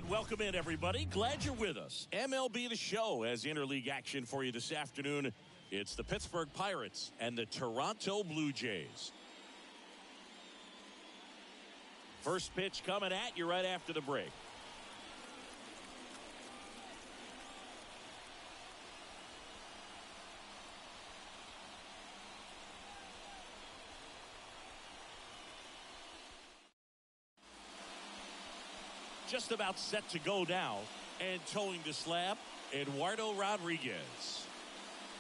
And welcome in, everybody. Glad you're with us. MLB The Show has interleague action for you this afternoon. It's the Pittsburgh Pirates and the Toronto Blue Jays. First pitch coming at you right after the break. Just about set to go now, and towing the slab, Eduardo Rodriguez.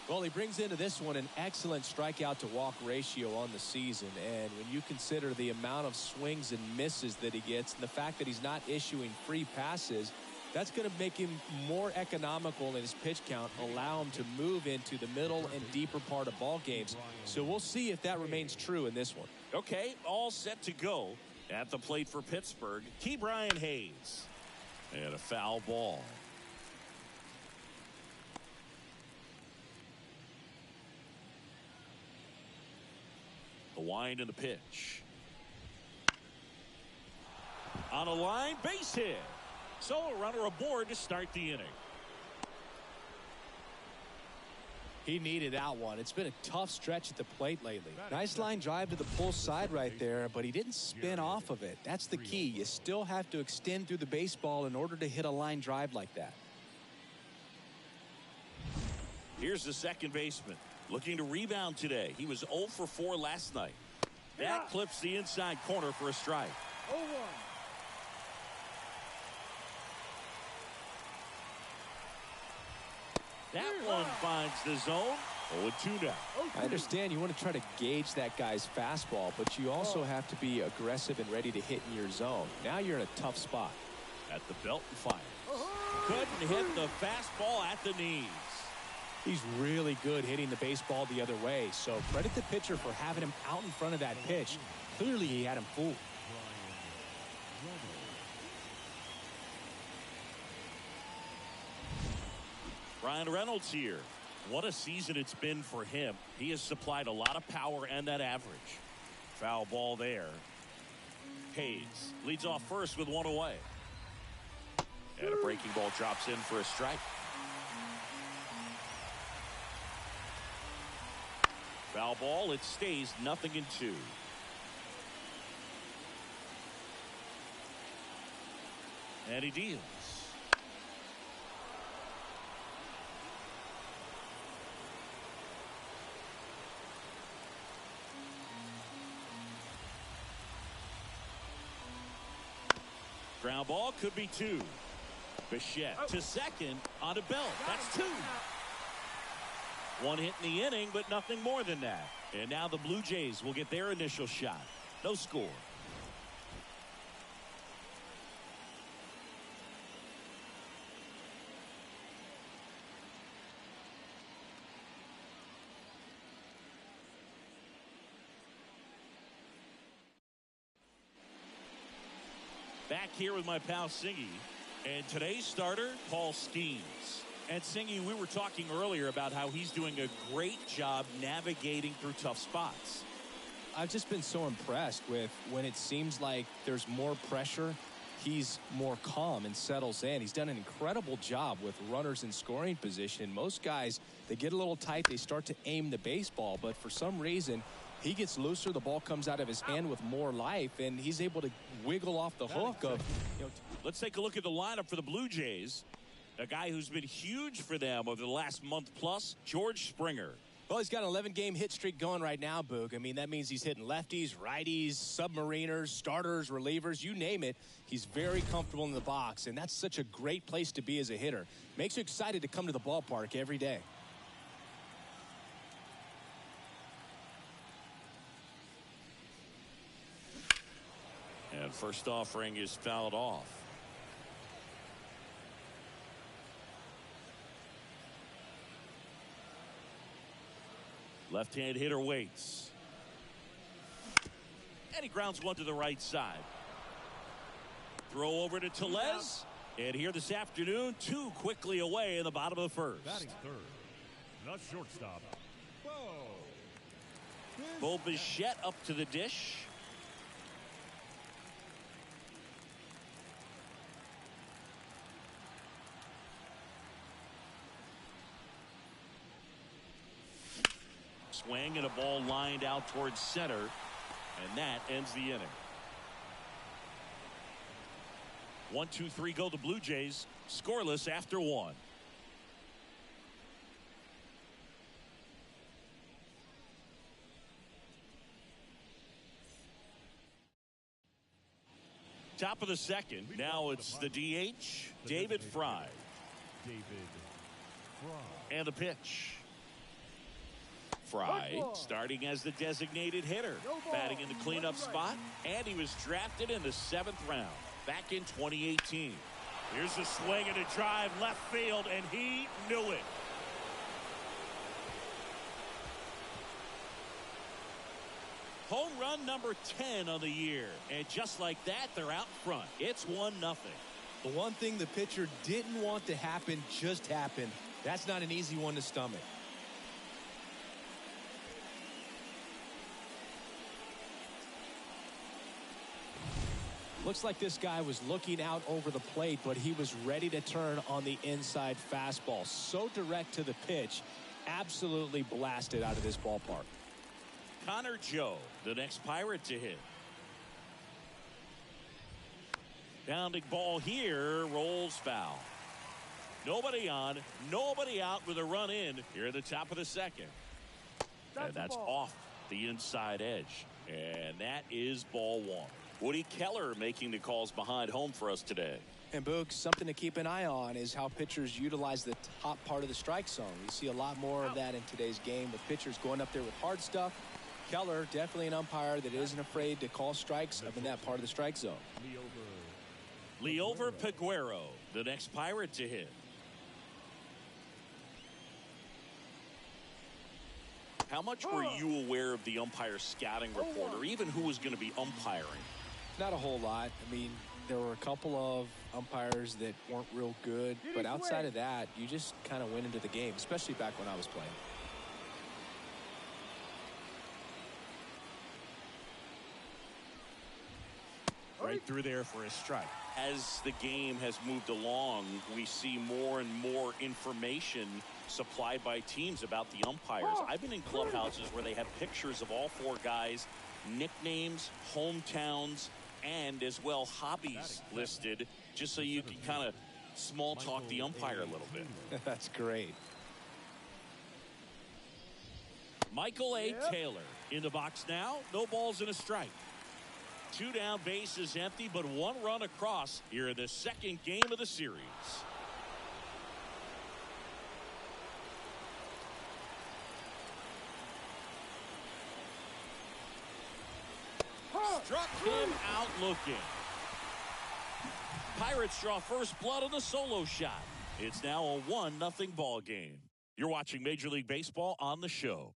Well, he brings into this one an excellent strikeout to walk ratio on the season, and when you consider the amount of swings and misses that he gets and the fact that he's not issuing free passes, that's going to make him more economical in his pitch count, allow him to move into the middle and deeper part of ball games. So we'll see if that remains true in this one. Okay, all set to go. At the plate for Pittsburgh, Ke'Bryan Hayes. And a foul ball. The wind and the pitch. On a line, base hit. So a runner aboard to start the inning. He needed that one. It's been a tough stretch at the plate lately. Nice line drive to the pull side right there, but he didn't spin off of it. That's the key. You still have to extend through the baseball in order to hit a line drive like that. Here's the second baseman looking to rebound today. He was 0 for 4 last night. That clips the inside corner for a strike. 0-1. That one finds the zone. 0-2 now. I understand you want to try to gauge that guy's fastball, but you also have to be aggressive and ready to hit in your zone. Now you're in a tough spot. At the belt and fires. Couldn't hit the fastball at the knees. He's really good hitting the baseball the other way, so credit the pitcher for having him out in front of that pitch. Clearly he had him fooled. Ryan Reynolds here. What a season it's been for him. He has supplied a lot of power and that average. Foul ball there. Hayes leads off first with one away. And a breaking ball drops in for a strike. Foul ball. It stays 0-2. And he deals. Ground ball could be 2. Bichette to second on a belt. That's 2. One hit in the inning, but nothing more than that. And now the Blue Jays will get their initial shot. No score. Back here with my pal Singy, and today's starter, Paul Skeens. And Singy, we were talking earlier about how he's doing a great job navigating through tough spots. I've just been so impressed with when it seems like there's more pressure, he's more calm and settles in. He's done an incredible job with runners in scoring position. Most guys, they get a little tight, they start to aim the baseball, but for some reason, he gets looser, the ball comes out of his hand with more life, and he's able to wiggle off the hook of, Let's take a look at the lineup for the Blue Jays. A guy who's been huge for them over the last month plus, George Springer. Well, he's got an 11-game hit streak going right now, Boog. I mean, that means he's hitting lefties, righties, submariners, starters, relievers, you name it. He's very comfortable in the box, and that's such a great place to be as a hitter. Makes you excited to come to the ballpark every day. And first offering is fouled off. Left-hand hitter waits. And he grounds one to the right side. Throw over to Tellez. And here this afternoon, 2 quickly away in the bottom of the first. Batting third, the shortstop, Bo Bichette up to the dish. Swing and a ball lined out towards center, and that ends the inning. 1-2-3 go the Blue Jays, scoreless after 1. Top of the second. Now it's the DH, David Fry. And the pitch. Fry starting as the designated hitter, batting in the cleanup spot, and he was drafted in the 7th round back in 2018. Here's a swing and a drive left field, and he knew it. Home run number 10 on the year, and just like that, they're out front. It's 1-0. The one thing the pitcher didn't want to happen just happened. That's not an easy one to stomach. Looks like this guy was looking out over the plate, but he was ready to turn on the inside fastball. So direct to the pitch, absolutely blasted out of this ballpark. Connor Joe, the next Pirate to hit. Bounding ball here, rolls foul. Nobody on, nobody out with a run in here at the top of the second. And that's off the inside edge. And that is ball 1. Woody Keller making the calls behind home for us today. And Boog, something to keep an eye on is how pitchers utilize the top part of the strike zone. We see a lot more of that in today's game with pitchers going up there with hard stuff. Keller, definitely an umpire that isn't afraid to call strikes up in that part of the strike zone. Liover Peguero, the next Pirate to hit. How much were you aware of the umpire scouting report, or even who was going to be umpiring? Not a whole lot. I mean, there were a couple of umpires that weren't real good, but outside of that, you just kind of went into the game, especially back when I was playing. Right through there for a strike. As the game has moved along, we see more and more information supplied by teams about the umpires. I've been in clubhouses where they have pictures of all 4 guys, nicknames, hometowns, and as well hobbies listed, just so you can kind of small talk the umpire a little bit. That's great. Michael A. Taylor in the box now. No balls and a strike. 2 down, bases empty, but 1 run across here in the second game of the series. Struck him out looking. Pirates draw first blood on the solo shot. It's now a 1-0 ball game. You're watching Major League Baseball on the show.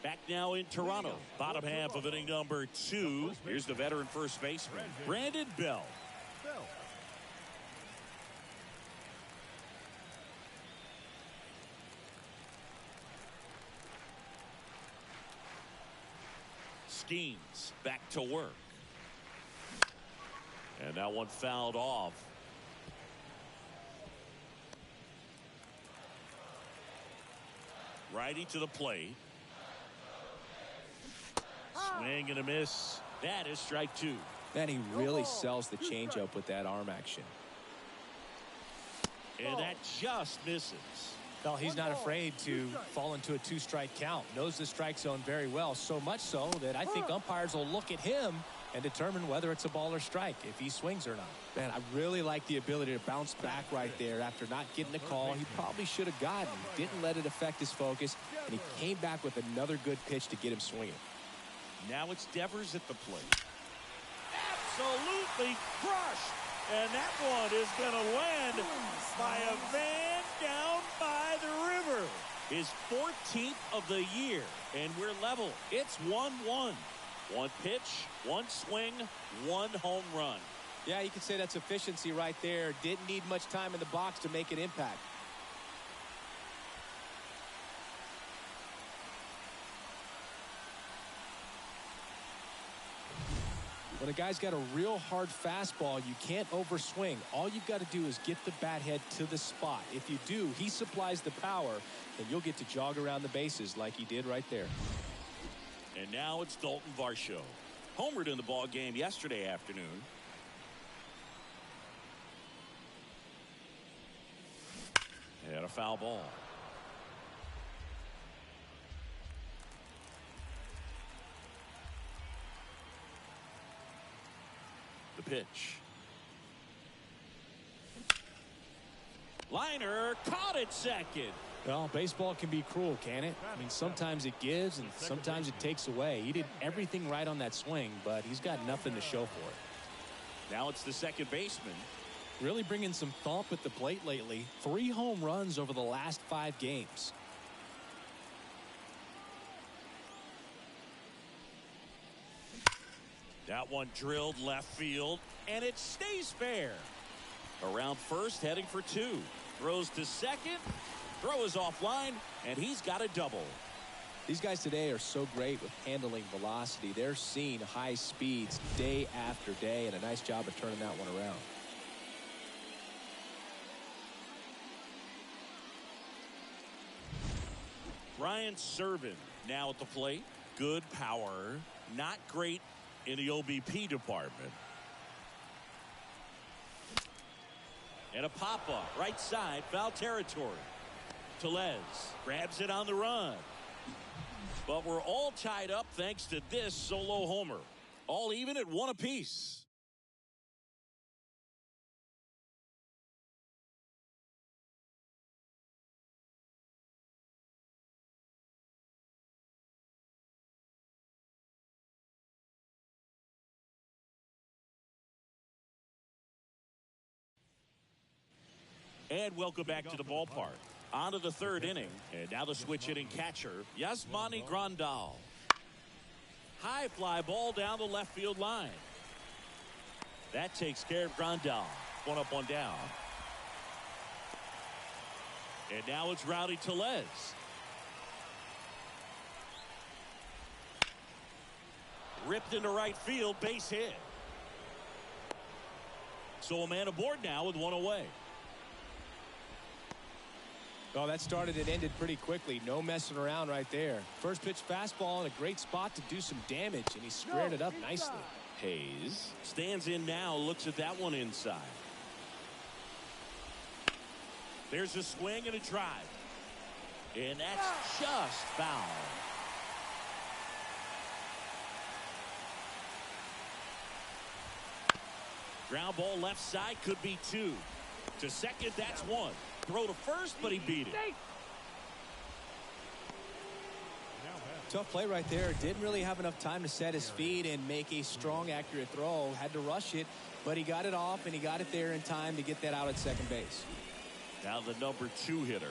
Back now in Toronto, bottom half of inning number 2. Here's the veteran first baseman, Brandon Bell. Skeens back to work. And that one fouled off. Righty to the plate. Swing and a miss. That is strike 2. Man, he really sells the changeup with that arm action. And that just misses. Well, he's not afraid to fall into a 2-strike count. Knows the strike zone very well, so much so that I think umpires will look at him and determine whether it's a ball or strike, if he swings or not. Man, I really like the ability to bounce back right there after not getting a call he probably should have gotten. Didn't let it affect his focus, and he came back with another good pitch to get him swinging. Now it's Devers at the plate. Absolutely crushed. And that one is going to land by a man down by the river. His 14th of the year. And we're level. It's 1-1. 1 pitch, 1 swing, 1 home run. Yeah, you could say that's efficiency right there. Didn't need much time in the box to make an impact. When a guy's got a real hard fastball, you can't overswing. All you've got to do is get the bat head to the spot. If you do, he supplies the power, and you'll get to jog around the bases like he did right there. And now it's Dalton Varsho. Homered in the ball game yesterday afternoon. And a foul ball. The pitch. Liner caught it second. Well, baseball can be cruel, can it? I mean, sometimes it gives and sometimes it takes away. He did everything right on that swing, but he's got nothing to show for it. Now it's the second baseman. Really bringing some thump at the plate lately. 3 home runs over the last 5 games. That one drilled left field, and it stays fair. Around first, heading for 2. Throws to second. Throw is offline, and he's got a double. These guys today are so great with handling velocity. They're seeing high speeds day after day, and a nice job of turning that one around. Ryan Serven now at the plate. Good power. Not great in the OBP department. And a pop-up right side, foul territory. Tellez grabs it on the run. But we're all tied up thanks to this solo homer. All even at 1 apiece. And welcome back to the ballpark. On to the 3rd inning. And now the switch hitting catcher, Yasmani Grandal. High fly ball down the left field line. That takes care of Grandal. 1 up, 1 down. And now it's Rowdy Tellez. Ripped into right field, base hit. So a man aboard now with 1 away. Oh, that started and ended pretty quickly. No messing around right there. First pitch fastball in a great spot to do some damage, and he squared it up nicely. Hayes stands in now, looks at that one inside. There's a swing and a drive. And that's just foul. Ground ball left side, could be 2. To second, that's 1. Throw to first, but he beat it. Tough play right there. Didn't really have enough time to set his feet and make a strong, accurate throw. Had to rush it, but he got it off, and he got it there in time to get that out at second base. Now the number 2 hitter.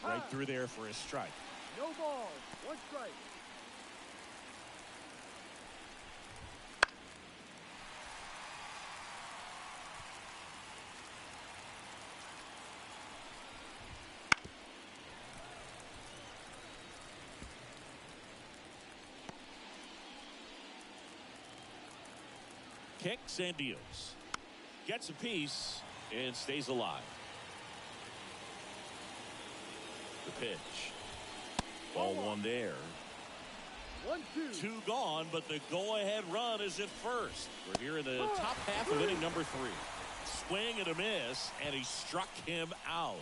Right through there for a strike. No ball, 1 strike. Kicks and deals. Gets a piece and stays alive. The pitch. Ball 1 there. 1-2. 2 gone, but the go-ahead run is at first. We're here in the top half of inning number 3. Swing and a miss, and he struck him out.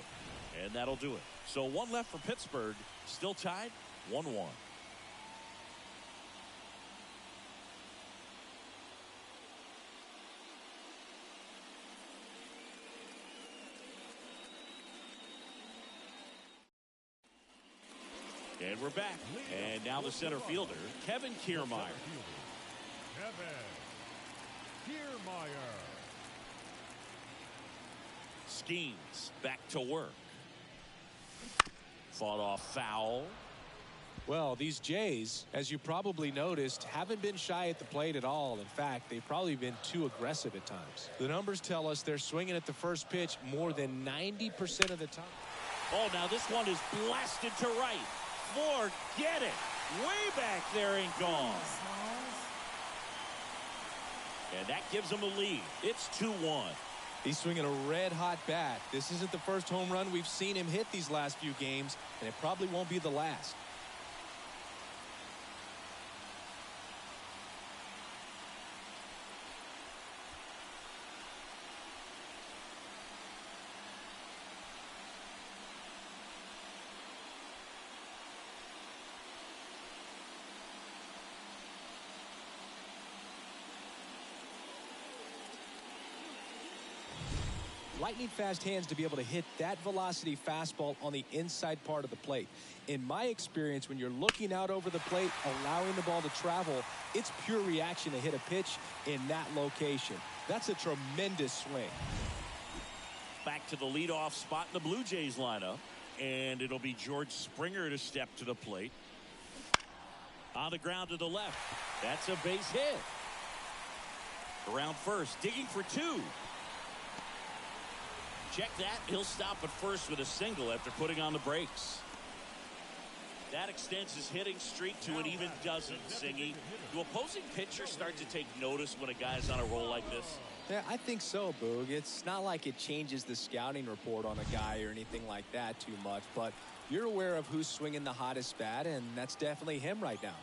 And that'll do it. So 1 left for Pittsburgh. Still tied, 1-1. And we're back. And now the center fielder, Kevin Kiermaier. Kevin Kiermaier. Schemes back to work. Fought off foul. Well, these Jays, as you probably noticed, haven't been shy at the plate at all. In fact, they've probably been too aggressive at times. The numbers tell us they're swinging at the first pitch more than 90% of the time. Oh, now this one is blasted to right. Forget it. Way back there and gone. And that gives him a lead. It's 2-1. He's swinging a red-hot bat. This isn't the first home run we've seen him hit these last few games, and it probably won't be the last. Lightning fast hands to be able to hit that velocity fastball on the inside part of the plate. In my experience, when you're looking out over the plate, allowing the ball to travel, it's pure reaction to hit a pitch in that location. That's a tremendous swing. Back to the leadoff spot in the Blue Jays lineup. And it'll be George Springer to step to the plate. On the ground to the left. That's a base hit. Around first, digging for two. Check that. He'll stop at first with a single after putting on the brakes. That extends his hitting streak to an even dozen, Singy. Do opposing pitchers start to take notice when a guy's on a roll like this? Yeah, I think so, Boog. It's not like it changes the scouting report on a guy or anything like that too much, but you're aware of who's swinging the hottest bat, and that's definitely him right now.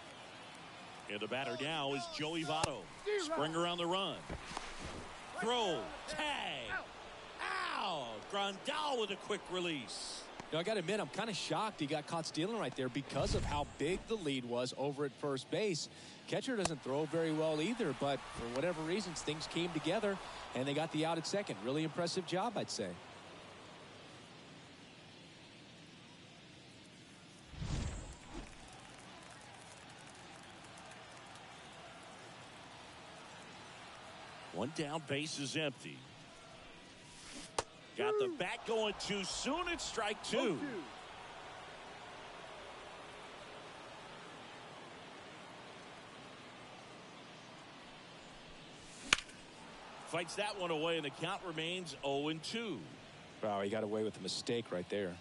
And the batter now is Joey Votto. Springer on the run. Throw. Tag. Ow! Grandal with a quick release. I got to admit, I'm kind of shocked he got caught stealing right there because of how big the lead was over at first base. Catcher doesn't throw very well either, but for whatever reasons, things came together, and they got the out at second. Really impressive job, I'd say. One down, base is empty. Got the bat going too soon. It's strike two. Fights that one away, and the count remains 0-2. Wow, he got away with a mistake right there.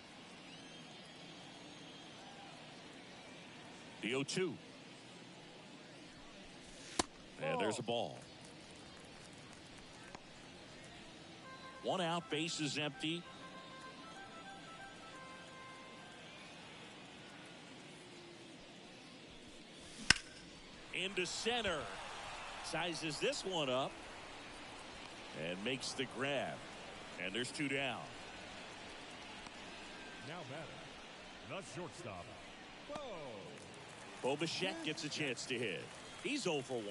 The 0-2. And there's a ball. One out, base is empty. Into center. Sizes this one up. And makes the grab. And there's two down. Now batter, the shortstop. Bo Bichette gets a chance to hit. He's 0 for 1.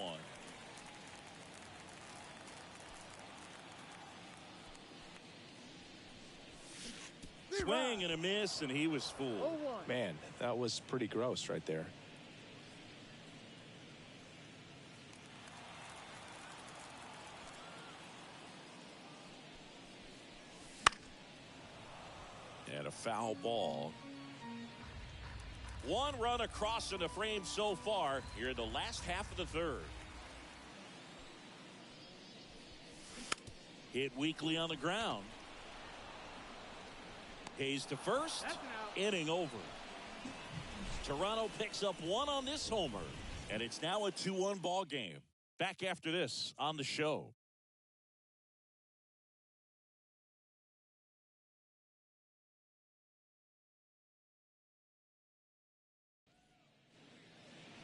Swing and a miss, and he was fooled. Man, that was pretty gross right there. And a foul ball. One run across in the frame so far here in the last half of the third. Hit weakly on the ground. Hayes to first. Inning over. Toronto picks up one on this homer. And it's now a 2-1 ball game. Back after this on the show.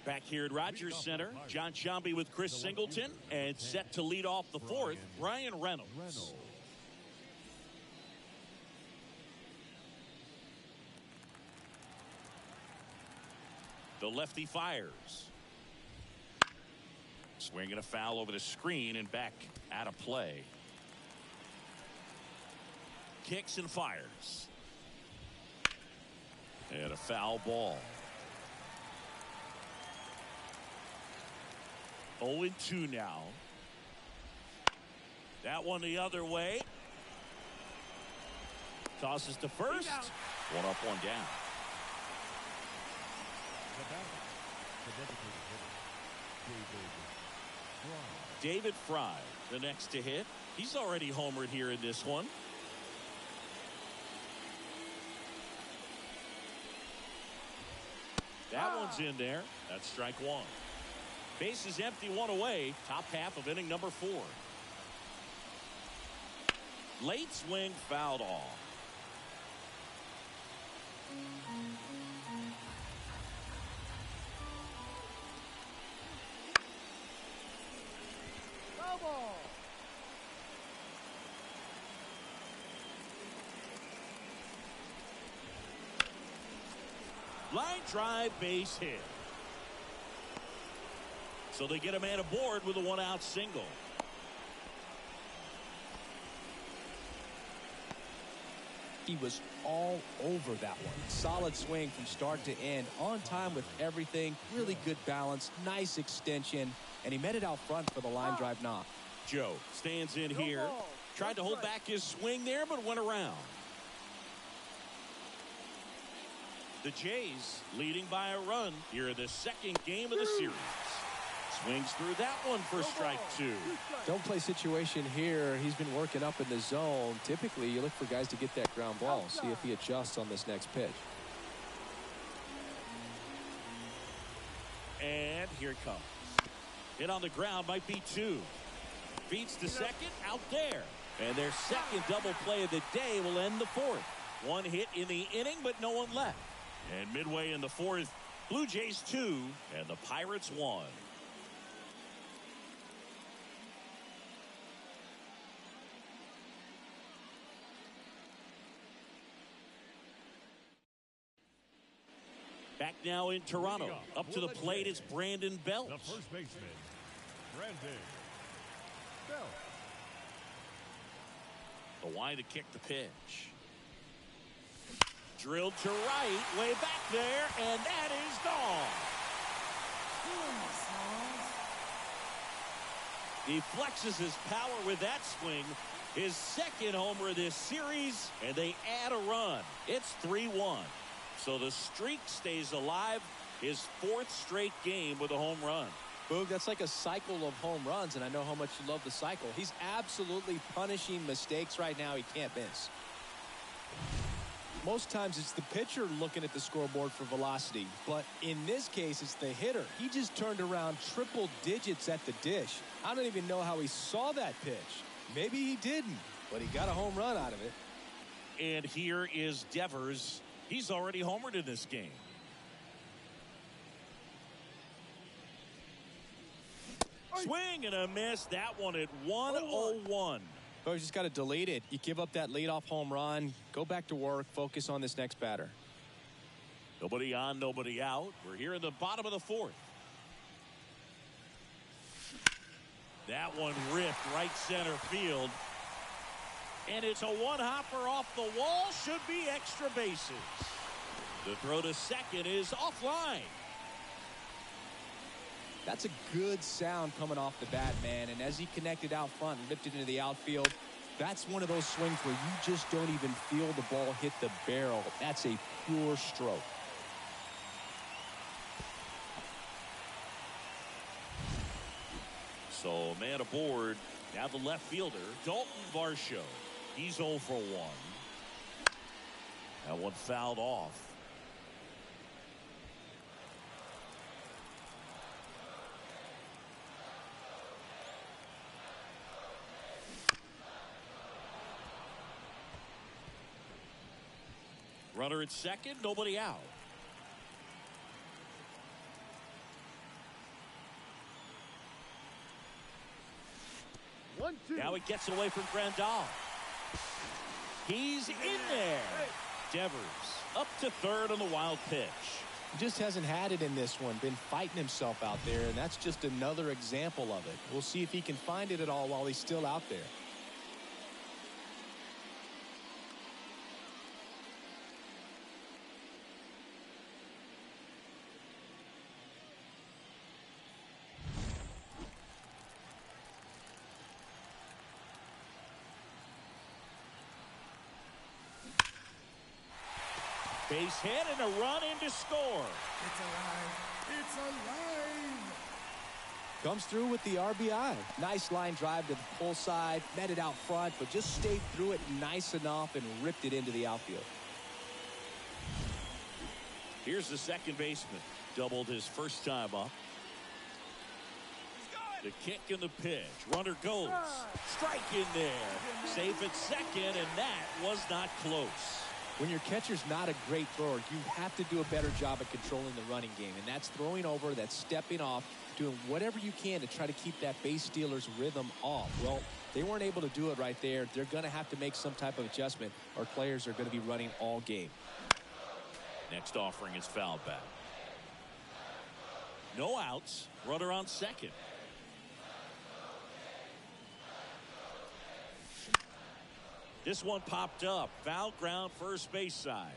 Back here at Rogers Center, John Sciambi with Chris Singleton, and set to lead off the fourth, Ryan Reynolds. The lefty fires. Swinging a foul over the screen and back out of play. Kicks and fires. And a foul ball. 0-2 now. That one the other way. Tosses to first. One up, one down. David Fry, the next to hit. He's already homered here in this one. That one's in there. That's strike one. Base is empty, one away. Top half of inning number 4. Late swing, fouled off. Foul ball. Line drive, base hit. So they get a man aboard with a 1-out single. He was all over that one. Solid swing from start to end. On time with everything. Really good balance. Nice extension. And he met it out front for the line drive knock. Joe stands in here. Tried to hold back his swing there, but went around. The Jays leading by a run here in the second game of the series. Swings through that one for strike 2. Don't play situation here. He's been working up in the zone. Typically, you look for guys to get that ground ball. See if he adjusts on this next pitch. And here it comes. Hit on the ground, might be 2. Beats the second, out there. And their second double play of the day will end the 4th. One hit in the inning, but no one left. And midway in the 4th, Blue Jays 2 and the Pirates 1. Back now in Toronto. Up to the plate, it's Brandon Belt. The first baseman, Brandon Belt. The wide to kick the pitch. Drilled to right, way back there, and that is gone. He flexes his power with that swing. His second homer of this series, and they add a run. It's 3-1. So the streak stays alive. His 4th straight game with a home run. Boog, that's like a cycle of home runs, and I know how much you love the cycle. He's absolutely punishing mistakes right now he can't miss. Most times it's the pitcher looking at the scoreboard for velocity, but in this case it's the hitter. He just turned around triple digits at the dish. I don't even know how he saw that pitch. Maybe he didn't, but he got a home run out of it. And here is Devers. He's already homered in this game. Swing and a miss. That one at 101. Oh, you just got to delete it. You give up that leadoff home run. Go back to work. Focus on this next batter. Nobody on, nobody out. We're here in the bottom of the 4th. That one ripped right center field. And it's a one-hopper off the wall. Should be extra bases. The throw to second is offline. That's a good sound coming off the bat, man. And as he connected out front and lifted into the outfield, that's one of those swings where you just don't even feel the ball hit the barrel. That's a pure stroke. So man aboard. Now the left fielder, Dalton Varsho. He's 0 for 1. That one fouled off. Runner at second, nobody out. Now he gets away from Grandal. He's in there. Devers up to third on the wild pitch. He just hasn't had it in this one. Been fighting himself out there, and that's just another example of it. We'll see if he can find it at all while he's still out there. Base hit and a run in to score. It's alive. It's alive. Comes through with the RBI. Nice line drive to the pull side. Met it out front, but just stayed through it nice enough and ripped it into the outfield. Here's the second baseman, Doubled his first time up. The kick and the pitch. Runner goes. Strike in there. Safe at second, and that was not close. When your catcher's not a great thrower, you have to do a better job at controlling the running game. And that's throwing over, that's stepping off, doing whatever you can to try to keep that base stealer's rhythm off. Well, they weren't able to do it right there. They're going to have to make some type of adjustment, or players are going to be running all game. Next offering is fouled back. No outs. Runner on second. This one popped up. Foul ground, first base side.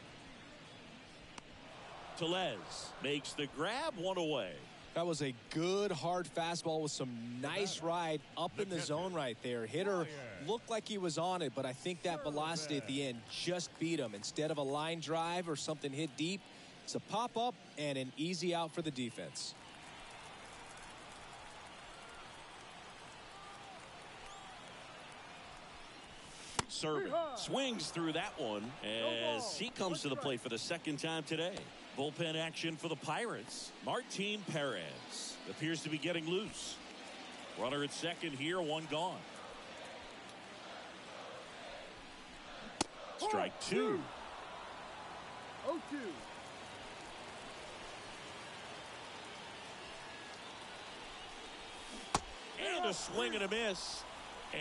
Tellez makes the grab, one away. That was a good hard fastball with some nice ride up in the zone right there. Hitter looked like he was on it, but I think that velocity at the end just beat him. Instead of a line drive or something hit deep, it's a pop up and an easy out for the defense. Serving swings through that one as he comes to the plate for the second time today. Bullpen action for the Pirates. Martin Perez appears to be getting loose. Runner at second here, one gone. Strike two. 0-2. And a swing and a miss.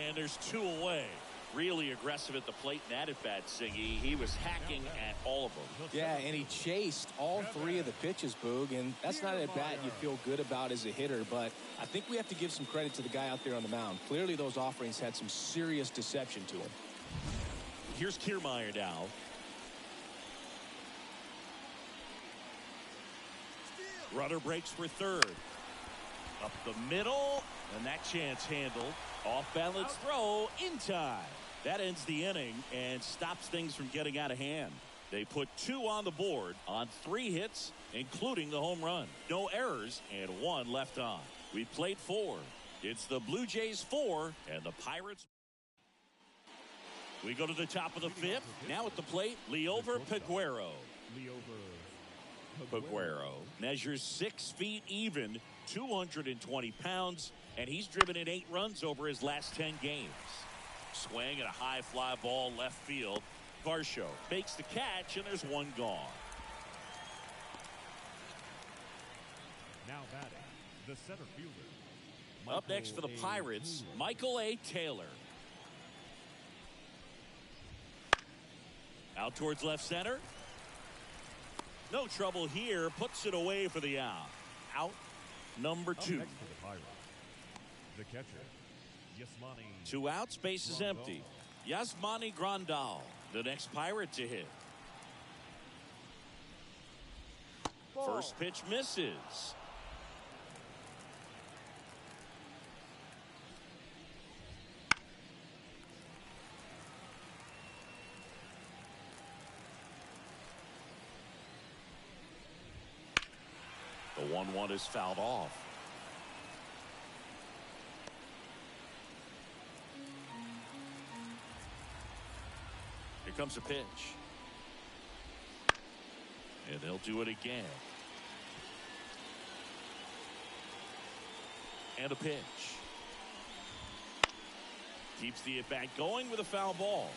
And there's two away. Really aggressive at the plate in that at-bat, Singy. He was hacking at all of them. Yeah, and he chased all three of the pitches, Boog, and that's not an at-bat you feel good about as a hitter, but I think we have to give some credit to the guy out there on the mound. Clearly those offerings had some serious deception to him. Here's Kiermaier now. Runner breaks for third. Up the middle, and that chance handled. Off-balance throw in time. That ends the inning and stops things from getting out of hand. They put 2 on the board on 3 hits, including the home run. No errors and 1 left on. We played 4. It's the Blue Jays 4 and the Pirates. We go to the top of the 5th. Now at the plate, Liover Peguero. Peguero measures 6 feet even, 220 pounds, and he's driven in 8 runs over his last 10 games. Swing and a high fly ball left field. Varsho makes the catch, and there's 1 gone. Now batting, the center fielder. Up next for the Pirates, Michael A. Taylor. Out towards left center. No trouble here. Puts it away for the out. Out number 2. Next for the Pirates, the catcher, Yasmani. 2 outs, base is empty. Yasmani Grandal, the next Pirate to hit. First pitch misses. The 1-1 is fouled off. Here comes a pitch. And they'll do it again. And a pitch. Keeps the at-bat going with a foul ball.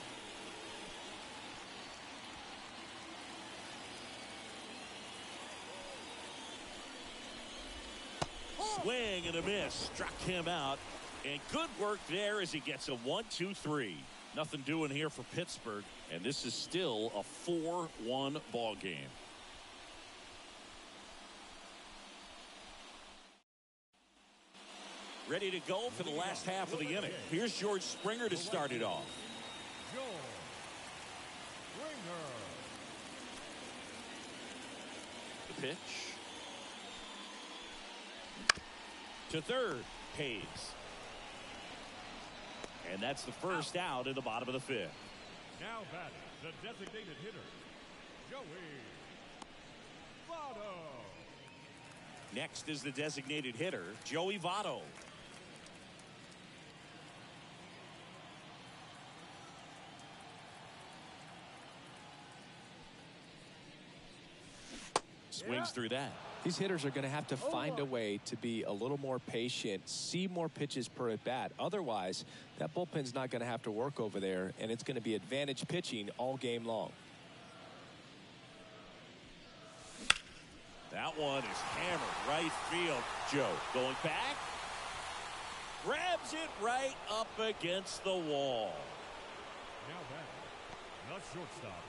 Swing and a miss. Struck him out. And good work there as he gets a 1-2-3. Nothing doing here for Pittsburgh. And this is still a 4-1 ball game. Ready to go for the last half of the inning. Here's George Springer to start it off. George Springer. The pitch. To third, Hayes. And that's the first out in the bottom of the 5th. Now batting, the designated hitter, Joey Votto. Next is the designated hitter, Joey Votto. Swings through that. These hitters are going to have to find a way to be a little more patient, see more pitches per at bat. Otherwise, that bullpen's not going to have to work over there, and it's going to be advantage pitching all game long. That one is hammered right field. Joe going back. Grabs it right up against the wall. Now back. Not shortstop.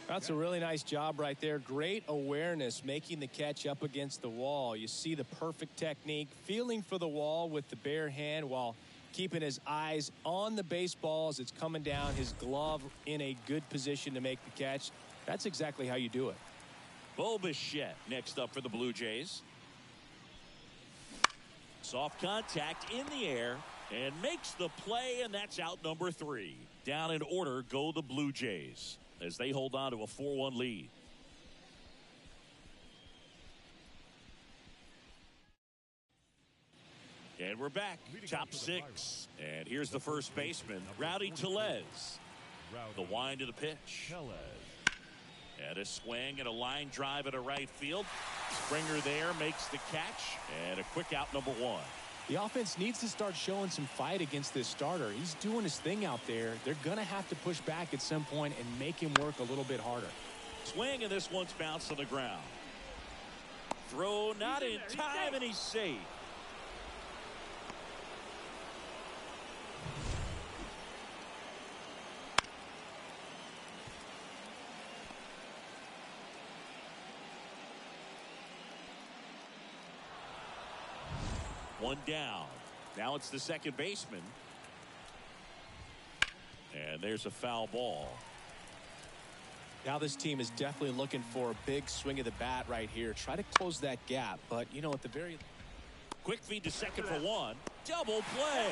That's a really nice job right there. Great awareness, making the catch up against the wall. You see the perfect technique, feeling for the wall with the bare hand while keeping his eyes on the baseball as it's coming down, his glove in a good position to make the catch. That's exactly how you do it. Bo Bichette next up for the Blue Jays. Soft contact in the air and makes the play, and that's out number 3. Down in order go the Blue Jays as they hold on to a 4-1 lead. And we're back. Top 6. And here's the first baseman, Rowdy Tellez. The wind to the pitch. And a swing and a line drive at a right field. Springer there makes the catch. And a quick out number 1. The offense needs to start showing some fight against this starter. He's doing his thing out there. They're going to have to push back at some point and make him work a little bit harder. Swing, and this one's bounced on the ground. Throw not in time, and he's safe. One down. Now it's the second baseman. And there's a foul ball. Now this team is definitely looking for a big swing of the bat right here. Try to close that gap. But, you know, at the very... Quick feed to second for 1. Double play.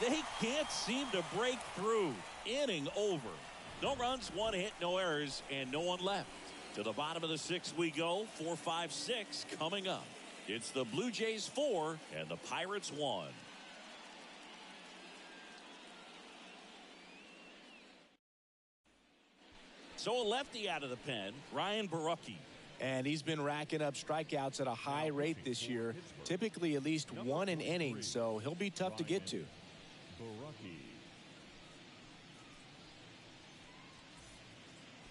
They can't seem to break through. Inning over. No runs, 1 hit, no errors, and no one left. To the bottom of the 6th we go. 4, 5, 6 coming up. It's the Blue Jays 4 and the Pirates 1. So a lefty out of the pen, Ryan Barucki. And he's been racking up strikeouts at a high rate this year, typically at least 1 an inning, so he'll be tough to get to.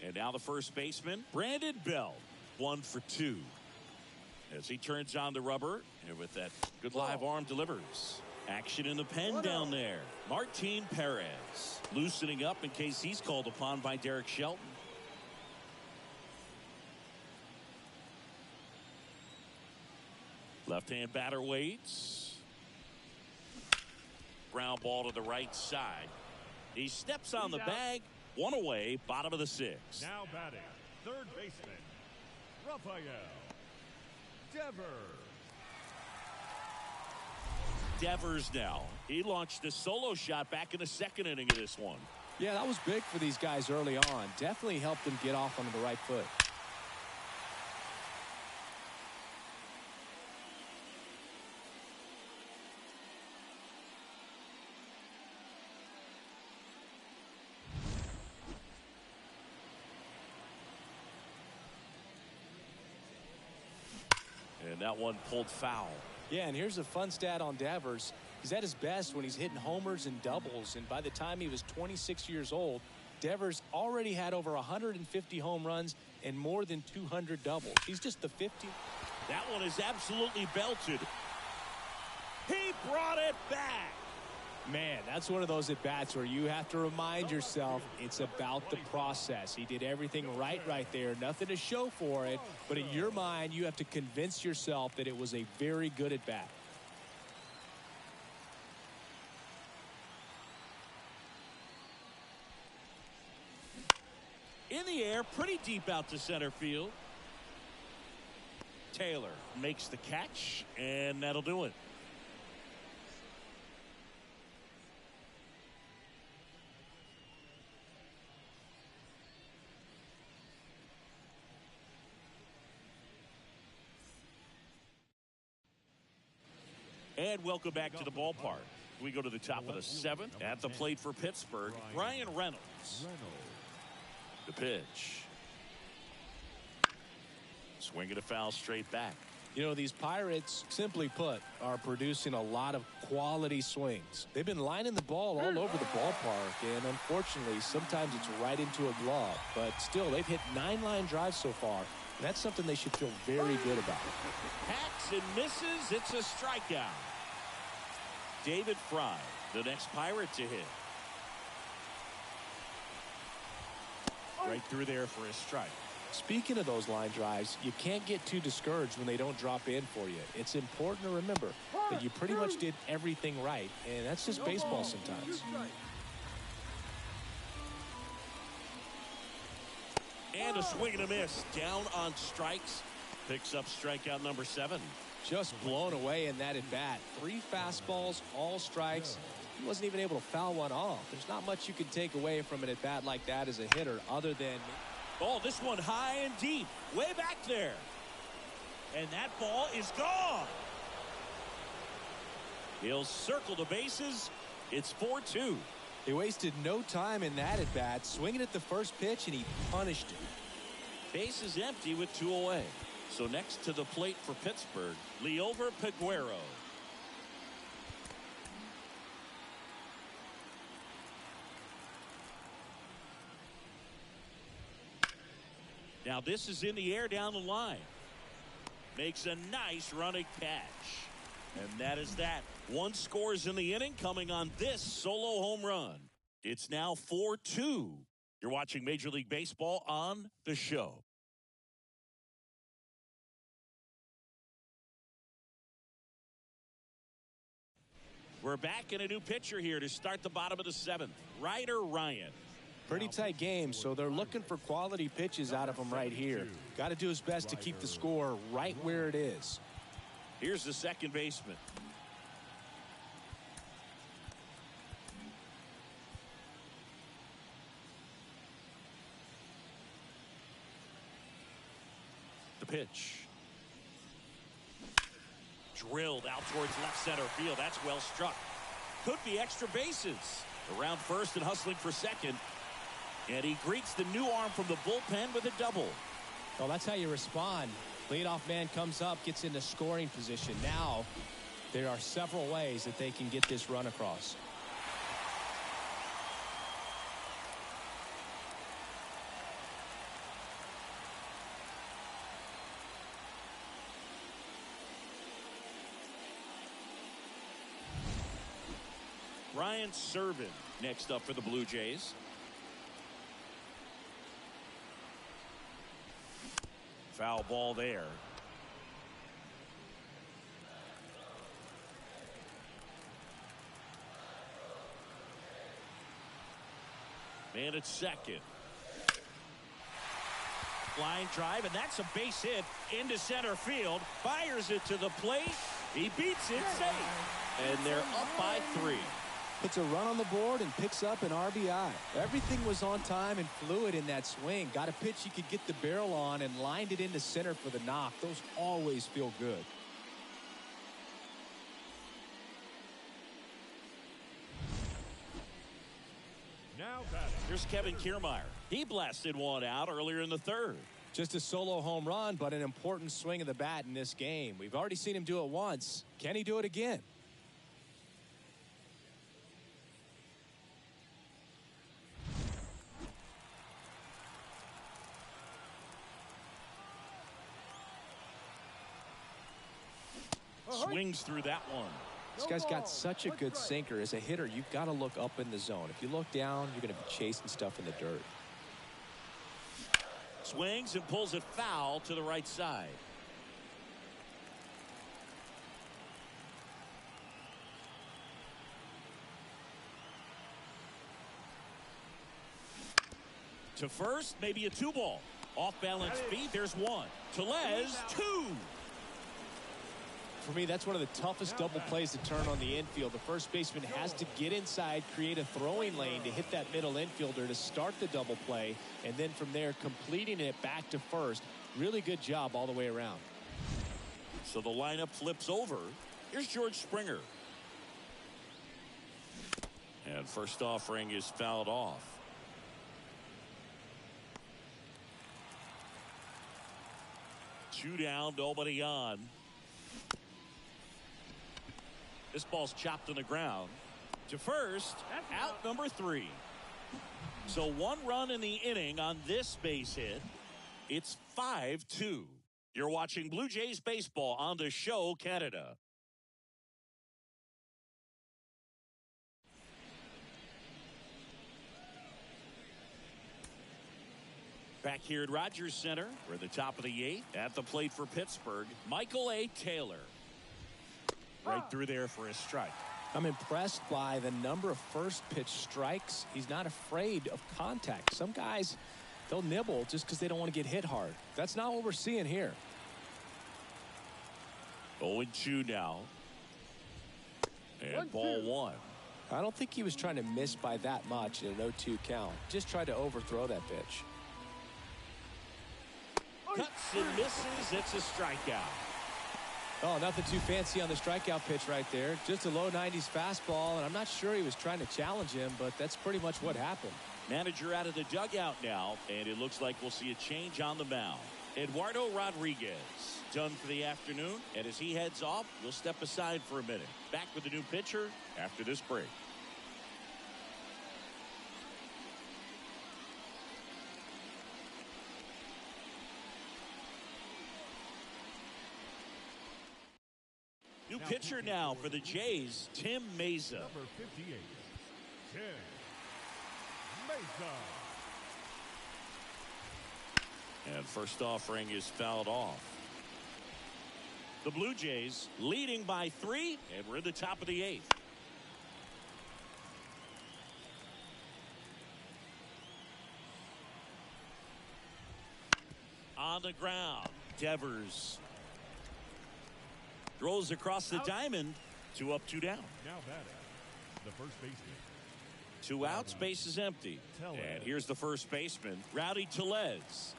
And now the first baseman, Brandon Belt, 1 for 2. As he turns on the rubber, and with that good live arm delivers. Action in the pen down there. Martin Perez loosening up in case he's called upon by Derek Shelton. Left-hand batter waits. Ground ball to the right side. He steps on the bag. 1 away, bottom of the 6th. Now batting, third baseman, Rafael Devers now. He launched a solo shot back in the 2nd inning of this one. Yeah, that was big for these guys early on. Definitely helped them get off onto the right foot. And that one pulled foul. Yeah, and here's a fun stat on Devers. He's at his best when he's hitting homers and doubles, and by the time he was 26 years old, Devers already had over 150 home runs and more than 200 doubles. He's just the 50th. That one is absolutely belted. He brought it back. Man, that's one of those at-bats where you have to remind yourself it's about the process. He did everything right there. Nothing to show for it. But in your mind, you have to convince yourself that it was a very good at-bat. In the air, pretty deep out to center field. Taylor makes the catch, and that'll do it. And welcome back to the ballpark. We go to the top of the 7th. At the plate for Pittsburgh, Ryan Reynolds. The pitch. Swing and a foul straight back. You know, these Pirates, simply put, are producing a lot of quality swings. They've been lining the ball all over the ballpark, and unfortunately, sometimes it's right into a glove. But still, they've hit 9 line drives so far, and that's something they should feel very good about. Hacks and misses. It's a strikeout. David Fry, the next Pirate to hit. Right through there for a strike. Speaking of those line drives, you can't get too discouraged when they don't drop in for you. It's important to remember that you pretty much did everything right, and that's just baseball sometimes. And a swing and a miss. Down on strikes. Picks up strikeout number 7. Just blown away in that at bat. 3 fastballs, all strikes. He wasn't even able to foul one off. There's not much you can take away from an at bat like that as a hitter other than... Oh, this one high and deep. Way back there. And that ball is gone. He'll circle the bases. It's 4-2. He wasted no time in that at bat, swinging at the first pitch, and he punished it. Base is empty with 2 away. So next to the plate for Pittsburgh, Liover Peguero. Now this is in the air down the line. Makes a nice running catch. And that is that. 1 scores in the inning coming on this solo home run. It's now 4-2. You're watching Major League Baseball on The Show. We're back in a new pitcher here to start the bottom of the 7th. Ryder Ryan. Pretty tight game, so they're looking for quality pitches out of him right here. Got to do his best to keep the score right where it is. Here's the second baseman. The pitch. Drilled out towards left center field. That's well struck. Could be extra bases. Around first and hustling for second. And he greets the new arm from the bullpen with a double. Well, that's how you respond. Leadoff man comes up, gets into scoring position. Now, there are several ways that they can get this run across. Ryan Servin next up for the Blue Jays. Foul ball there. Man at second. Line drive, and that's a base hit into center field. Fires it to the plate. He beats it safe. And they're up by 3. Puts a run on the board and picks up an RBI. Everything was on time and fluid in that swing. Got a pitch he could get the barrel on and lined it into center for the knock. Those always feel good. Now batting. Here's Kevin Kiermaier. He blasted one out earlier in the 3rd. Just a solo home run, but an important swing of the bat in this game. We've already seen him do it once. Can he do it again? Swings through that one. This guy's got such a good sinker. As a hitter, you've got to look up in the zone. If you look down, you're going to be chasing stuff in the dirt. Swings and pulls it foul to the right side. To first, maybe a 2-ball. Off balance feet, there's 1. Tellez, 2. For me, that's one of the toughest double plays to turn on the infield. The first baseman has to get inside, create a throwing lane to hit that middle infielder to start the double play, and then from there completing it back to first. Really good job all the way around. So the lineup flips over. Here's George Springer. And first offering is fouled off. 2 down, nobody on. This ball's chopped on the ground. To first, out number 3. So 1 run in the inning on this base hit. It's 5-2. You're watching Blue Jays baseball on the show, Canada. Back here at Rogers Center, we're at the top of the 8th. At the plate for Pittsburgh, Michael A. Taylor. Right through there for a strike. I'm impressed by the number of first pitch strikes. He's not afraid of contact. Some guys, they'll nibble just because they don't want to get hit hard. That's not what we're seeing here. 0-2 now. And ball 1. I don't think he was trying to miss by that much at an 0-2 count. Just tried to overthrow that pitch. Cuts and misses. It's a strikeout. Oh, nothing too fancy on the strikeout pitch right there. Just a low 90s fastball, and I'm not sure he was trying to challenge him, but that's pretty much what happened. Manager out of the dugout now, and it looks like we'll see a change on the mound. Eduardo Rodriguez done for the afternoon, and as he heads off, we'll step aside for a minute. Back with the new pitcher after this break. New pitcher now for the Jays, Tim Mesa. Number 58, Tim Mesa. And first offering is fouled off. The Blue Jays leading by 3, and we're in the top of the 8th. On the ground, Devers throws across the diamond. 2 up, 2 down. Now batting, the first baseman. 2 outs, base is empty. And here's the first baseman, Rowdy Tellez.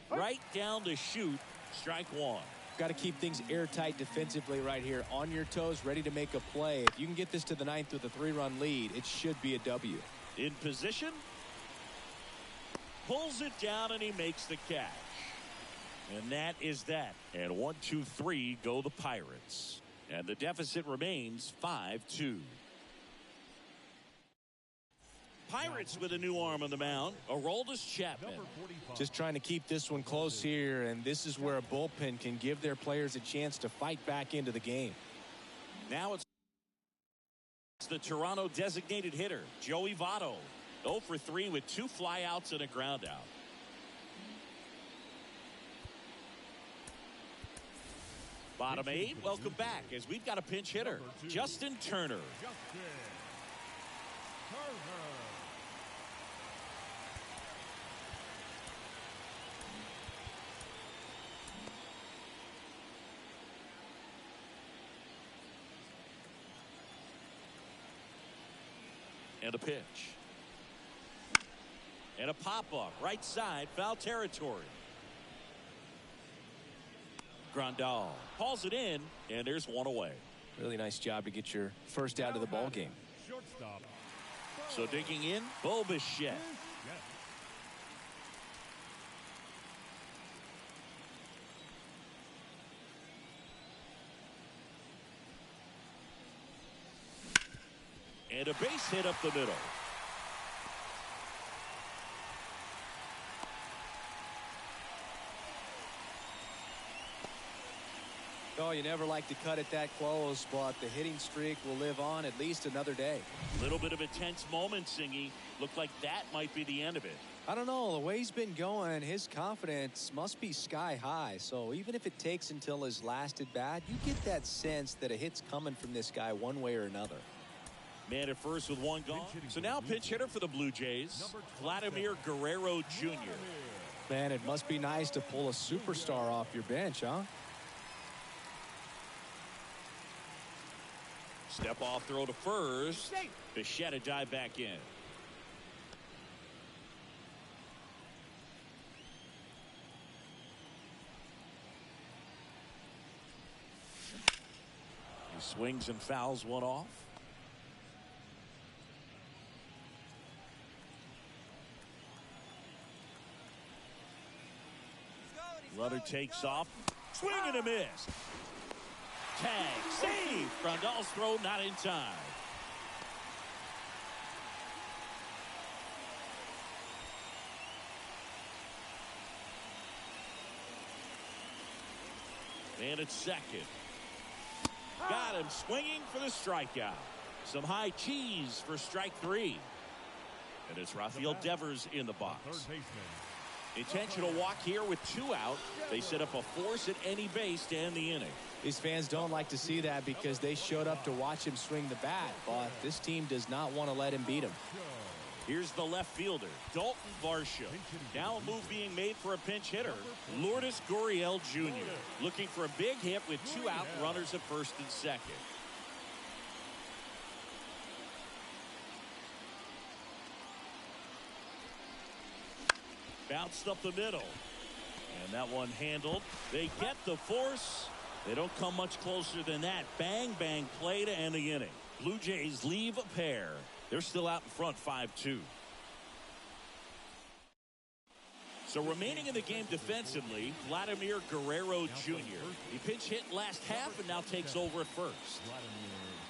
Right down to shoot, strike 1. Got to keep things airtight defensively right here. On your toes, ready to make a play. If you can get this to the 9th with a 3-run lead, it should be a W. In position. Pulls it down, and he makes the catch. And that is that. And 1-2-3 go the Pirates. And the deficit remains 5-2. Pirates with a new arm on the mound, Aroldis Chapman. Number Just trying to keep this one close here, and this is where a bullpen can give their players a chance to fight back into the game. Now it's the Toronto designated hitter, Joey Votto. 0 for 3 with 2 flyouts and a ground out. Bottom 8, welcome back as we've got a pinch hitter, Justin Turner. Justin Turner. And a pitch. And a pop-up, right side, foul territory. Grandal hauls it in, and there's 1 away. Really nice job to get your first out of the ball game. Shortstop. So digging in, Bo Bichette. Yes. And a base hit up the middle. Oh, you never like to cut it that close, but the hitting streak will live on at least another day. Little bit of a tense moment, Singy. Looked like that might be the end of it. I don't know. The way he's been going, his confidence must be sky high. So even if it takes until his last at bat, you get that sense that a hit's coming from this guy one way or another. Man at first with 1 gone. So now pinch hitter for the Blue Jays, Vladimir Guerrero Jr. Man, it must be nice to pull a superstar off your bench, huh? Step off throw to first. Bichette dive back in. He swings and fouls 1 off. Runner takes off. Swing and a miss. Tag. Save. Grandal's throw not in time. And it's second. Got him swinging for the strikeout. Some high cheese for strike 3. And it's Rafael Devers in the box. Intentional walk here with 2 out. They set up a force at any base to end the inning. These fans don't like to see that because they showed up to watch him swing the bat, but this team does not want to let him beat him. Here's the left fielder, Dalton Varsho. Now a move being made for a pinch hitter, Lourdes Gurriel Jr. Looking for a big hit with 2 out, runners at first and second. Bounced up the middle. And that one handled. They get the force. They don't come much closer than that. Bang, bang play to end the inning. Blue Jays leave a pair. They're still out in front 5-2. So remaining in the game defensively, Vladimir Guerrero Jr. He pinch hit last half and now takes over at first.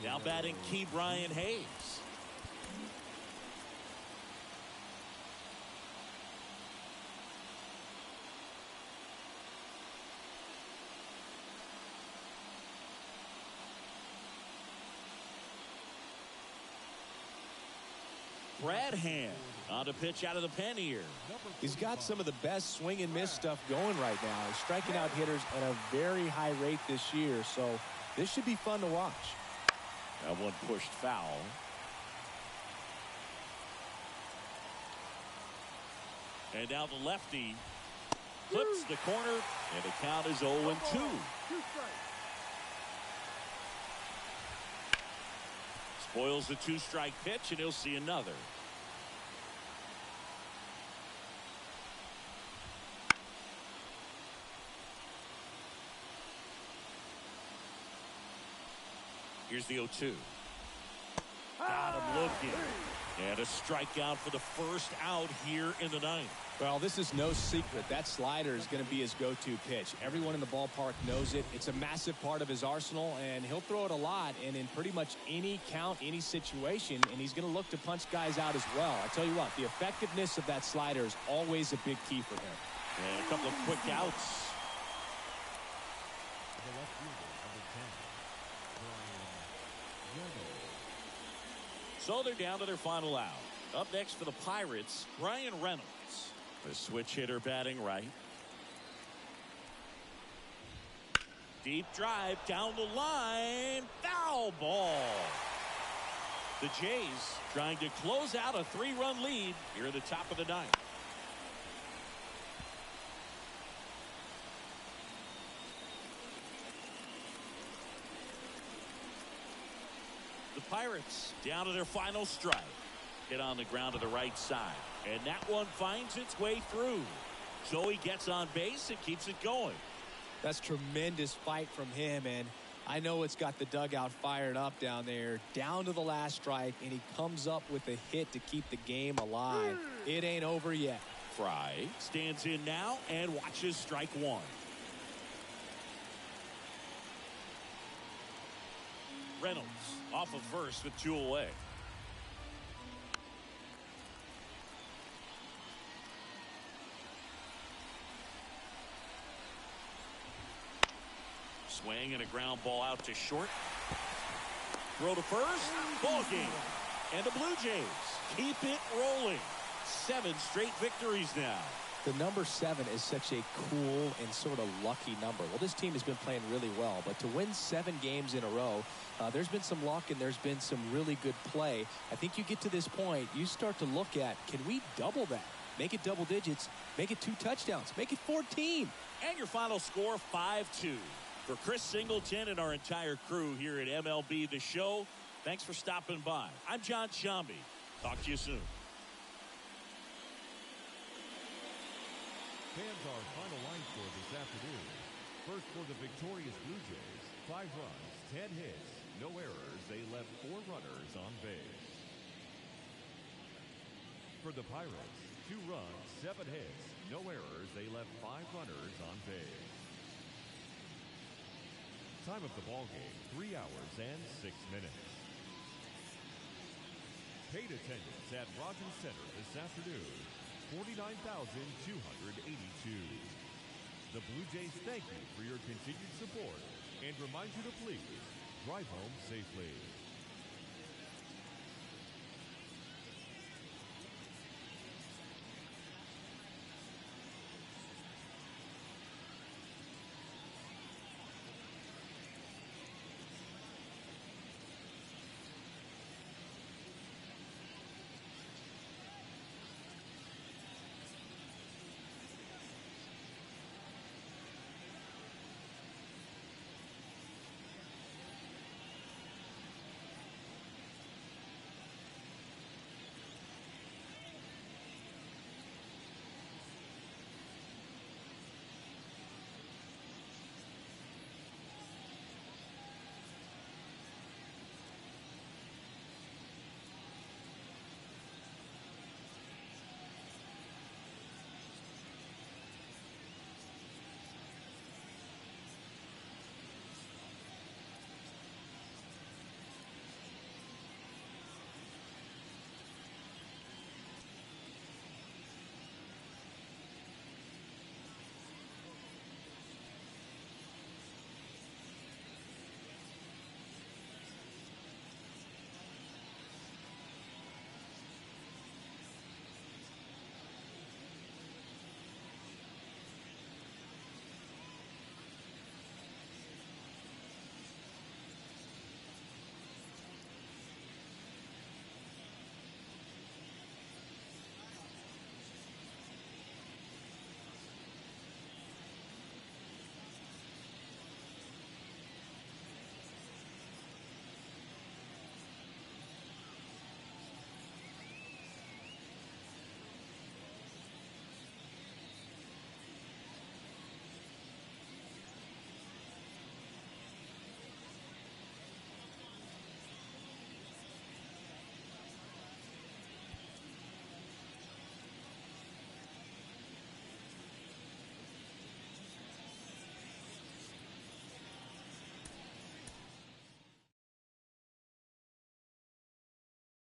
Now batting Key Brian Hayes. Brad Hand on to pitch out of the pen here. He's got some of the best swing and miss stuff going right now. He's striking out hitters at a very high rate this year, so this should be fun to watch. That one pushed foul. And now the lefty clips the corner, and the count is 0-2. Spoils the 2-strike pitch, and he'll see another. Here's the 0-2. Got him looking. And a strikeout for the first out here in the ninth. Well, this is no secret. That slider is going to be his go-to pitch. Everyone in the ballpark knows it. It's a massive part of his arsenal, and he'll throw it a lot and in pretty much any count, any situation, and he's going to look to punch guys out as well. I tell you what, the effectiveness of that slider is always a big key for him. And a couple of quick outs. So they're down to their final out. Up next for the Pirates, Ryan Reynolds. The switch hitter batting right. Deep drive down the line. Foul ball. The Jays trying to close out a 3-run lead here at the top of the ninth. The Pirates down to their final strike. Hit on the ground to the right side. And that one finds its way through. So he gets on base and keeps it going. That's tremendous fight from him, and I know it's got the dugout fired up down there. Down to the last strike, and he comes up with a hit to keep the game alive. It ain't over yet. Fry stands in now and watches strike 1. Reynolds off of first with 2 away. Swing and a ground ball out to short. Throw to first. Ball game. And the Blue Jays keep it rolling. 7 straight victories now. The number 7 is such a cool and sort of lucky number. Well, this team has been playing really well, but to win 7 games in a row, there's been some luck and there's been some really good play. I think you get to this point, you start to look at, can we double that? Make it double digits, make it 2 touchdowns, make it 14. And your final score, 5-2. For Chris Singleton and our entire crew here at MLB The Show, thanks for stopping by. I'm John Shambi. Talk to you soon. Fans, our final line score this afternoon. First for the victorious Blue Jays, 5 runs, 10 hits, no errors. They left 4 runners on base. for the Pirates, 2 runs, 7 hits, no errors. They left 5 runners on base. Time of the ball game, 3 hours and 6 minutes. Paid attendance at Rogers Center this afternoon, 49,282. The Blue Jays thank you for your continued support and remind you to please drive home safely.